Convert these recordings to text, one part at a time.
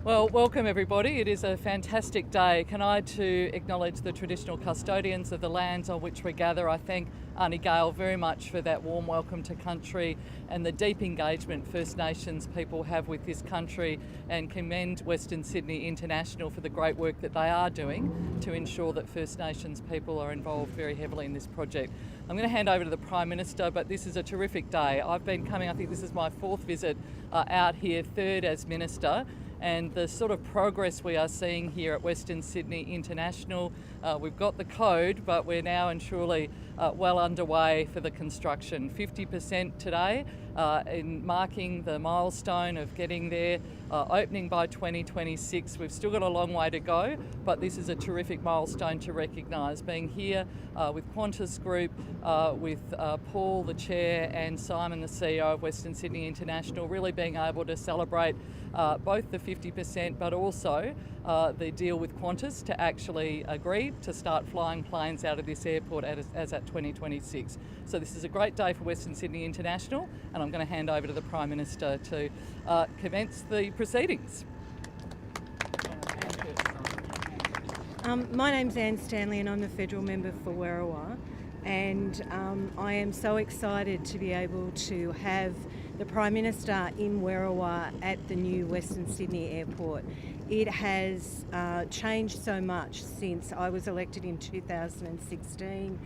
Well, welcome everybody. It is a fantastic day. Can I too acknowledge the traditional custodians of the lands on which we gather. I thank Auntie Gail very much for that warm welcome to country and the deep engagement First Nations people have with this country, and commend Western Sydney International for the great work that they are doing to ensure that First Nations people are involved very heavily in this project. I'm going to hand over to the Prime Minister, but this is a terrific day. I've been coming, I think this is my fourth visit out here, third as Minister, and the sort of progress we are seeing here at Western Sydney International. We've got the code, but we're now and surely well underway for the construction. 50% today in marking the milestone of getting there, opening by 2026. We've still got a long way to go, but this is a terrific milestone to recognise. Being here with Qantas Group, with Paul, the Chair, and Simon, the CEO of Western Sydney International, really being able to celebrate both the 50% but also the deal with Qantas to actually agree to start flying planes out of this airport as at 2026. So this is a great day for Western Sydney International, and I'm going to hand over to the Prime Minister to commence the proceedings. My name's Anne Stanley and I'm the Federal Member for Werriwa, and I am so excited to be able to have the Prime Minister in Werriwa at the new Western Sydney Airport. It has changed so much since I was elected in 2016,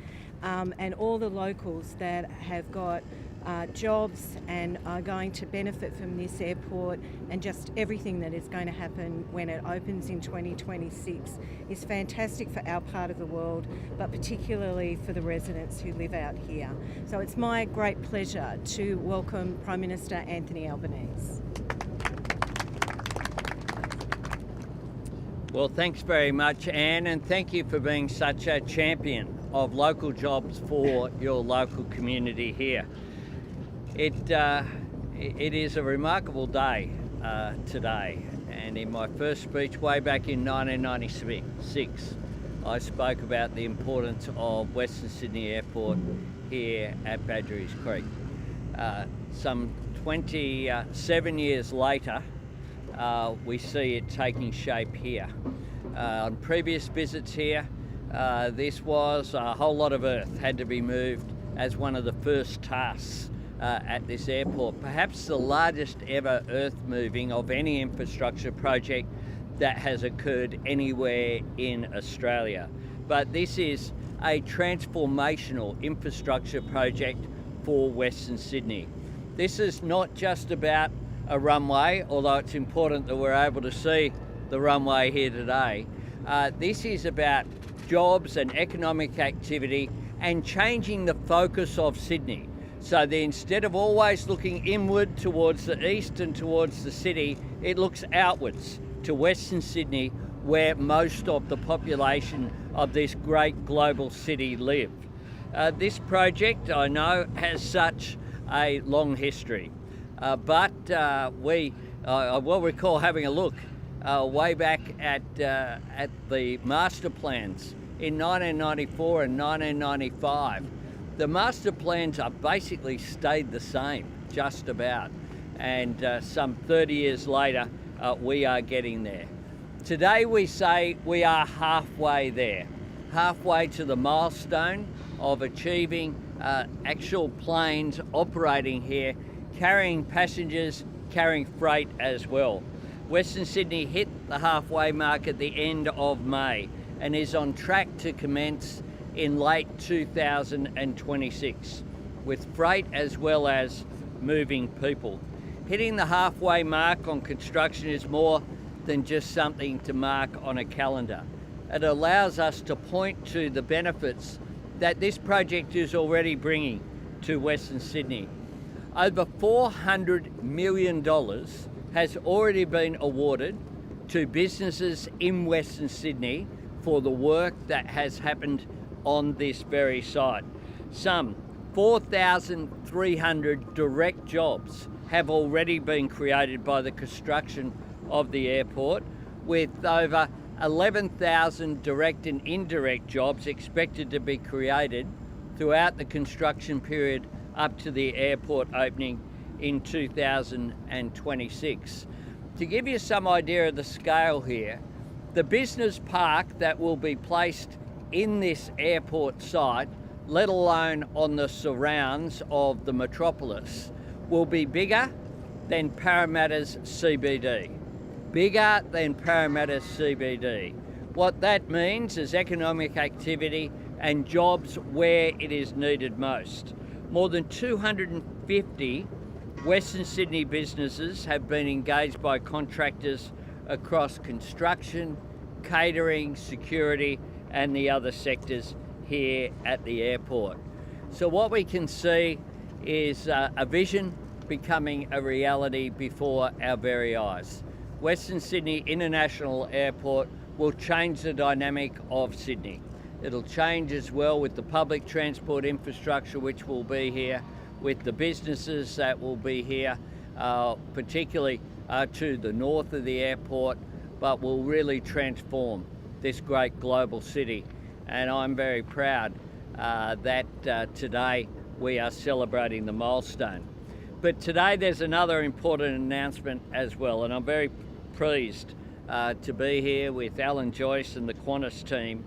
and all the locals that have got jobs and are going to benefit from this airport, and just everything that is going to happen when it opens in 2026 is fantastic for our part of the world, but particularly for the residents who live out here. So it's my great pleasure to welcome Prime Minister Anthony Albanese. Well, thanks very much, Anne, and thank you for being such a champion of local jobs for your local community here. It is a remarkable day today, and in my first speech way back in 1996, I spoke about the importance of Western Sydney Airport here at Badgerys Creek. Some 27 years later, we see it taking shape here. On previous visits here, this was a whole lot of earth had to be moved as one of the first tasks at this airport, perhaps the largest ever earth moving of any infrastructure project that has occurred anywhere in Australia. But this is a transformational infrastructure project for Western Sydney. This is not just about a runway, although it's important that we're able to see the runway here today. This is about jobs and economic activity and changing the focus of Sydney. So that instead of always looking inward towards the east and towards the city, it looks outwards to Western Sydney, where most of the population of this great global city live. This project, I know, has such a long history, but I will recall having a look way back at the master plans in 1994 and 1995. The master plans are basically stayed the same, just about, and some 30 years later, we are getting there. Today we say we are halfway there, halfway to the milestone of achieving actual planes operating here, carrying passengers, carrying freight as well. Western Sydney hit the halfway mark at the end of May and is on track to commence in late 2026 with freight as well as moving people. Hitting the halfway mark on construction is more than just something to mark on a calendar. It allows us to point to the benefits that this project is already bringing to Western Sydney. Over $400 million has already been awarded to businesses in Western Sydney for the work that has happened on this very site. Some 4,300 direct jobs have already been created by the construction of the airport, with over 11,000 direct and indirect jobs expected to be created throughout the construction period up to the airport opening in 2026. To give you some idea of the scale here, the business park that will be placed in this airport site, let alone on the surrounds of the metropolis, will be bigger than Parramatta's CBD. Bigger than Parramatta's CBD. What that means is economic activity and jobs where it is needed most. More than 250 Western Sydney businesses have been engaged by contractors across construction, catering, security, and the other sectors here at the airport. So what we can see is a vision becoming a reality before our very eyes. Western Sydney International Airport will change the dynamic of Sydney. It'll change as well with the public transport infrastructure which will be here, with the businesses that will be here, particularly to the north of the airport, but will really transform this great global city. And I'm very proud that today we are celebrating the milestone. But today there's another important announcement as well, and I'm very pleased to be here with Alan Joyce and the Qantas team,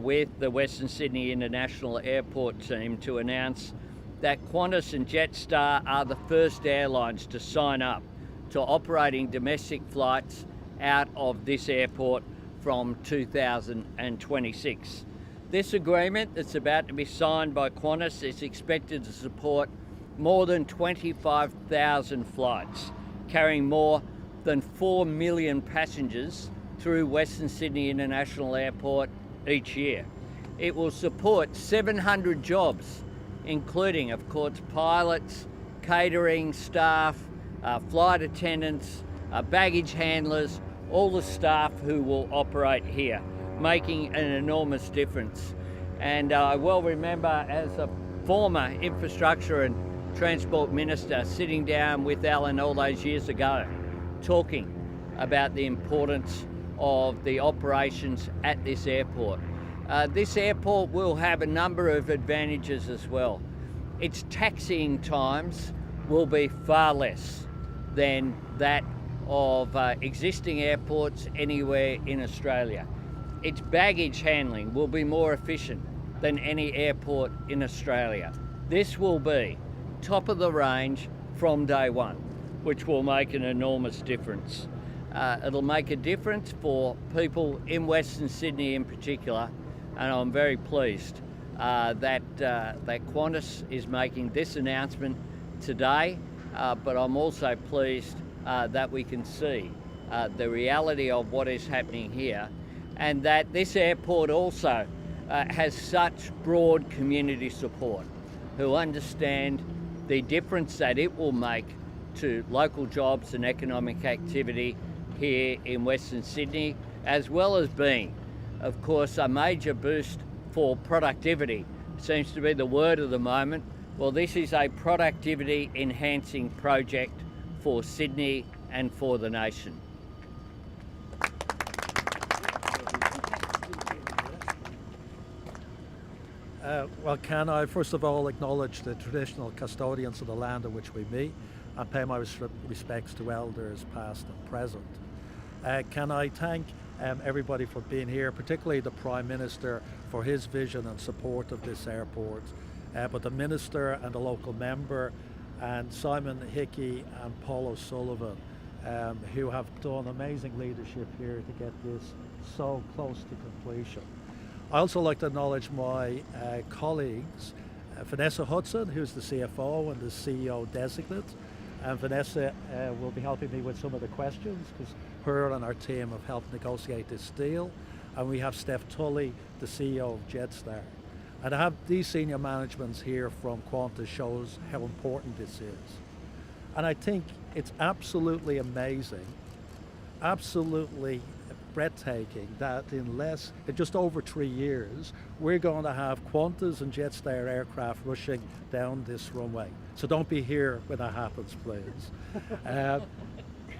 with the Western Sydney International Airport team, to announce that Qantas and Jetstar are the first airlines to sign up to operating domestic flights out of this airport from 2026. This agreement that's about to be signed by Qantas is expected to support more than 25,000 flights, carrying more than 4 million passengers through Western Sydney International Airport each year. It will support 700 jobs, including, of course, pilots, catering staff, flight attendants, baggage handlers, all the staff who will operate here, making an enormous difference. And I well remember, as a former infrastructure and transport minister, sitting down with Alan all those years ago, talking about the importance of the operations at this airport. This airport will have a number of advantages as well. Its taxiing times will be far less than that of existing airports anywhere in Australia. Its baggage handling will be more efficient than any airport in Australia. This will be top of the range from day one, which will make an enormous difference. It'll make a difference for people in Western Sydney in particular, and I'm very pleased that Qantas is making this announcement today, but I'm also pleased that we can see the reality of what is happening here, and that this airport also has such broad community support, who understand the difference that it will make to local jobs and economic activity here in Western Sydney, as well as being, of course, a major boost for productivity. Seems to be the word of the moment. Well, this is a productivity enhancing project for Sydney and for the nation. Well, can I first of all acknowledge the traditional custodians of the land on which we meet and pay my respects to elders past and present. Can I thank everybody for being here, particularly the Prime Minister for his vision and support of this airport, but the Minister and the local member and Simon Hickey and Paul O'Sullivan, who have done amazing leadership here to get this so close to completion. I also like to acknowledge my colleagues, Vanessa Hudson, who's the CFO and the CEO designate, and Vanessa will be helping me with some of the questions because her and our team have helped negotiate this deal. And we have Steph Tully, the CEO of Jetstar. And to have these senior managements here from Qantas shows how important this is. And I think it's absolutely amazing, absolutely breathtaking that in just over 3 years, we're going to have Qantas and Jetstar aircraft rushing down this runway. So don't be here when that happens, please.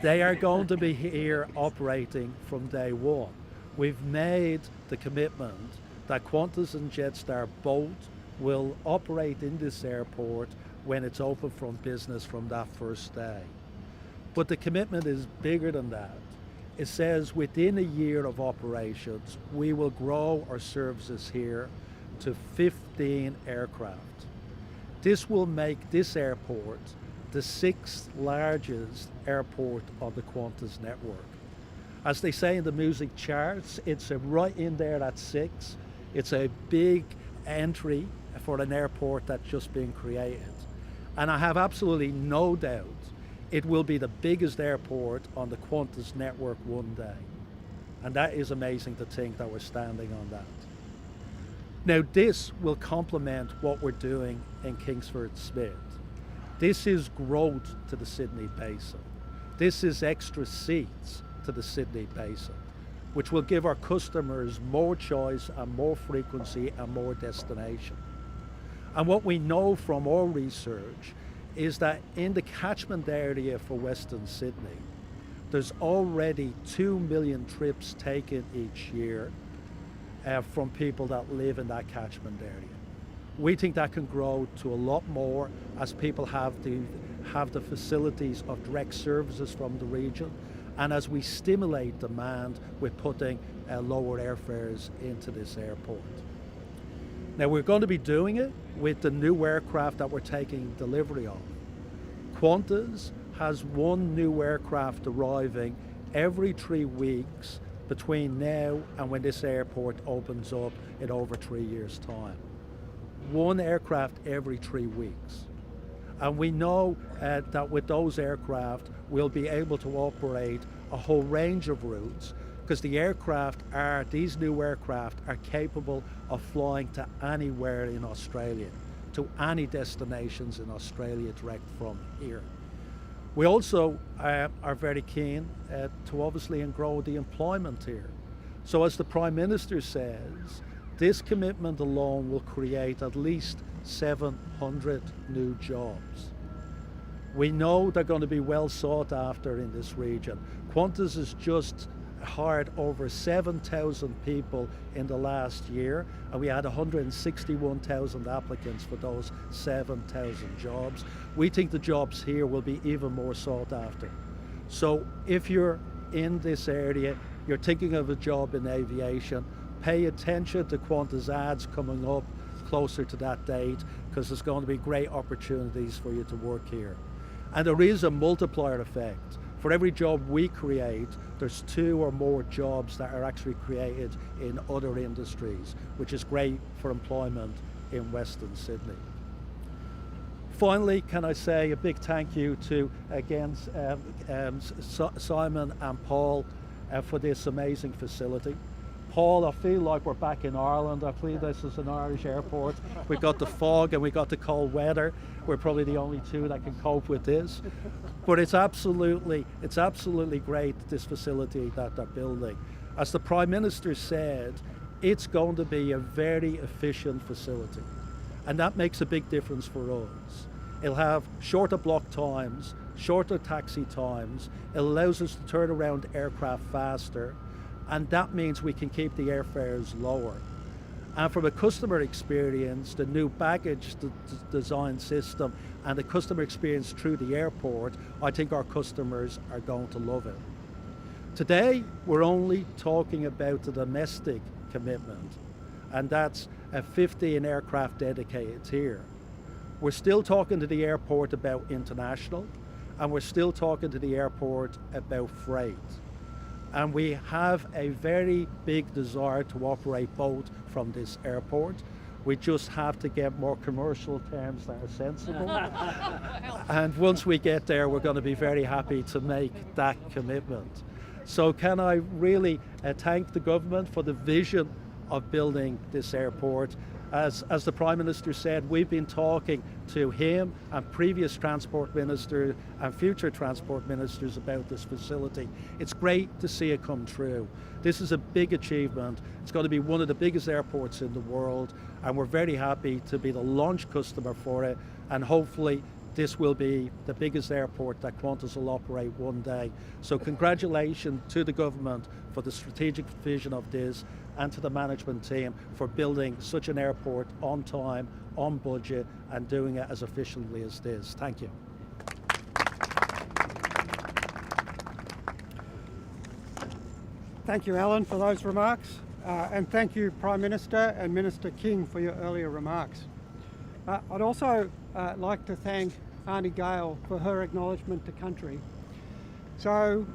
They are going to be here operating from day one. We've made the commitment that Qantas and Jetstar both will operate in this airport when it's open from business from that first day. But the commitment is bigger than that. It says within a year of operations, we will grow our services here to 15 aircraft. This will make this airport the 6th largest airport on the Qantas network. As they say in the music charts, it's right in there at 6. It's a big entry for an airport that's just been created. And I have absolutely no doubt it will be the biggest airport on the Qantas network one day. And that is amazing to think that we're standing on that. Now this will complement what we're doing in Kingsford Smith. This is growth to the Sydney Basin. This is extra seats to the Sydney Basin, which will give our customers more choice and more frequency and more destination. And what we know from our research is that in the catchment area for Western Sydney, there's already 2 million trips taken each year from people that live in that catchment area. We think that can grow to a lot more as people have the facilities of direct services from the region, and as we stimulate demand with putting lower airfares into this airport. Now we're going to be doing it with the new aircraft that we're taking delivery of. Qantas has 1 new aircraft arriving every 3 weeks between now and when this airport opens up in over 3 years' time. 1 aircraft every 3 weeks. And we know that with those aircraft, we'll be able to operate a whole range of routes, because these new aircraft are capable of flying to anywhere in Australia, to any destinations in Australia direct from here. We also are very keen to obviously grow the employment here. So as the Prime Minister says, this commitment alone will create at least 700 new jobs. We know they're going to be well sought after in this region. Qantas has just hired over 7,000 people in the last year, and we had 161,000 applicants for those 7,000 jobs. We think the jobs here will be even more sought after. So if you're in this area, you're thinking of a job in aviation, pay attention to Qantas ads coming up closer to that date, because there's going to be great opportunities for you to work here. And there is a multiplier effect. For every job we create, there's 2 or more jobs that are actually created in other industries, which is great for employment in Western Sydney. Finally, can I say a big thank you to, again, Simon and Paul for this amazing facility. Paul, I feel like we're back in Ireland. I believe this is an Irish airport. We've got the fog and we've got the cold weather. We're probably the only 2 that can cope with this. But it's absolutely great, this facility that they're building. As the Prime Minister said, it's going to be a very efficient facility. And that makes a big difference for us. It'll have shorter block times, shorter taxi times. It allows us to turn around aircraft faster. And that means we can keep the airfares lower. And from a customer experience, the new baggage design system and the customer experience through the airport, I think our customers are going to love it. Today, we're only talking about the domestic commitment, and that's a 15 aircraft dedicated here. We're still talking to the airport about international, and we're still talking to the airport about freight. And we have a very big desire to operate both from this airport. We just have to get more commercial terms that are sensible. And once we get there, we're going to be very happy to make that commitment. So can I really thank the government for the vision of building this airport. As the Prime Minister said, we've been talking to him and previous transport minister and future transport ministers about this facility. It's great to see it come true. This is a big achievement. It's going to be one of the biggest airports in the world, and we're very happy to be the launch customer for it, and hopefully this will be the biggest airport that Qantas will operate one day. So congratulations to the government for the strategic vision of this, and to the management team for building such an airport on time, on budget, and doing it as efficiently as this. Thank you. Thank you, Alan, for those remarks, and thank you, Prime Minister and Minister King, for your earlier remarks. I'd also like to thank Auntie Gail for her acknowledgement to country. So,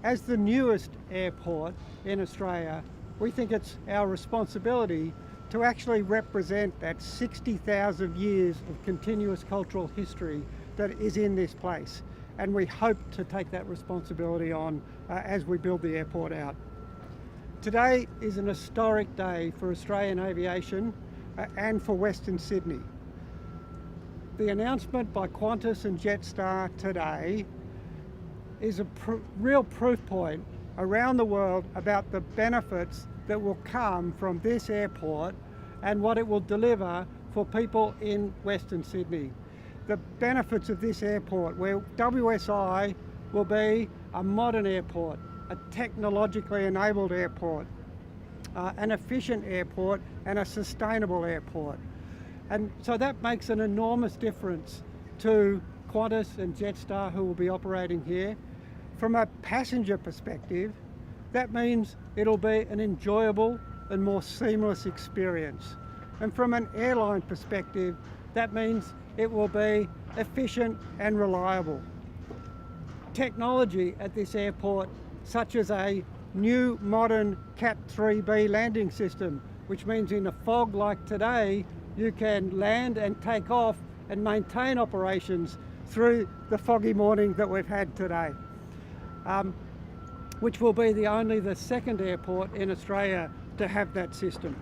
as the newest airport in Australia, we think it's our responsibility to actually represent that 60,000 years of continuous cultural history that is in this place. And we hope to take that responsibility on as we build the airport out. Today is an historic day for Australian aviation and for Western Sydney. The announcement by Qantas and Jetstar today is a real proof point around the world about the benefits that will come from this airport and what it will deliver for people in Western Sydney. The benefits of this airport, where WSI will be a modern airport, a technologically enabled airport, an efficient airport and a sustainable airport. And so that makes an enormous difference to Qantas and Jetstar, who will be operating here. From a passenger perspective, that means it'll be an enjoyable and more seamless experience. And from an airline perspective, that means it will be efficient and reliable. Technology at this airport, such as a new modern Cat 3B landing system, which means in a fog like today, you can land and take off and maintain operations through the foggy morning that we've had today, which will be the second airport in Australia to have that system.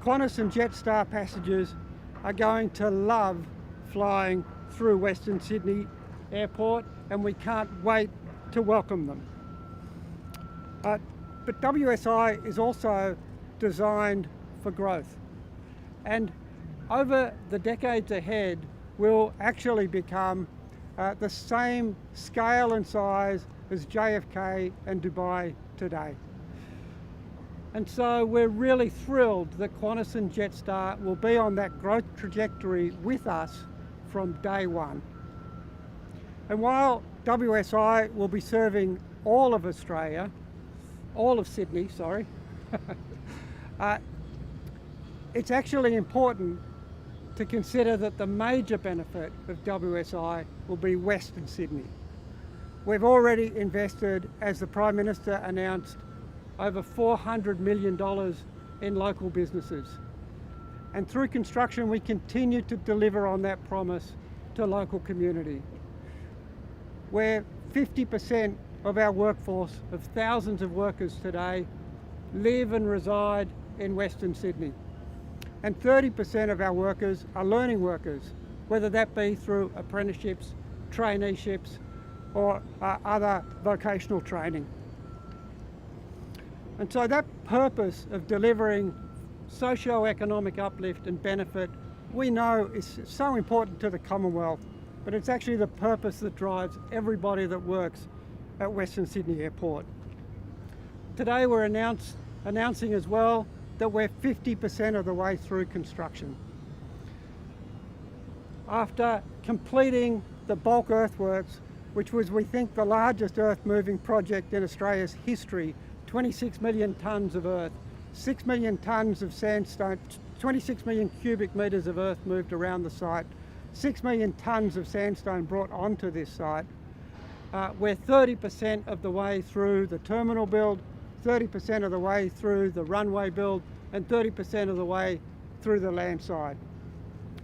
Qantas and Jetstar passengers are going to love flying through Western Sydney Airport, and we can't wait to welcome them. But WSI is also designed for growth, and over the decades ahead will actually become the same scale and size as JFK and Dubai today. And so we're really thrilled that Qantas and Jetstar will be on that growth trajectory with us from day one. And while WSI will be serving all of Australia, all of Sydney, sorry, it's actually important to consider that the major benefit of WSI will be Western Sydney. We've already invested, as the Prime Minister announced, over $400 million in local businesses. And through construction, we continue to deliver on that promise to local community, where 50% of our workforce of thousands of workers today live and reside in Western Sydney. And 30% of our workers are learning workers, whether that be through apprenticeships, traineeships, or other vocational training. And so that purpose of delivering socio-economic uplift and benefit, we know is so important to the Commonwealth, but it's actually the purpose that drives everybody that works at Western Sydney Airport. Today we're announcing as well that we're 50% of the way through construction. After completing the bulk earthworks, which was, we think, the largest earth-moving project in Australia's history, 26 million tonnes of earth, 6 million tonnes of sandstone, 26 million cubic metres of earth moved around the site, 6 million tonnes of sandstone brought onto this site. We're 30% of the way through the terminal build, 30% of the way through the runway build, and 30% of the way through the land side.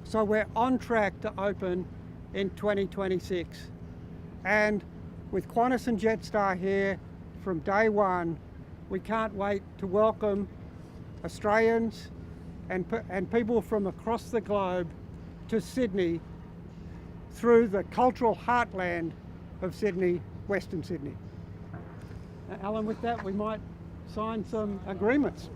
So we're on track to open in 2026. And with Qantas and Jetstar here from day one, we can't wait to welcome Australians and people from across the globe to Sydney through the cultural heartland of Sydney, Western Sydney. Alan, with that, we might sign some agreements.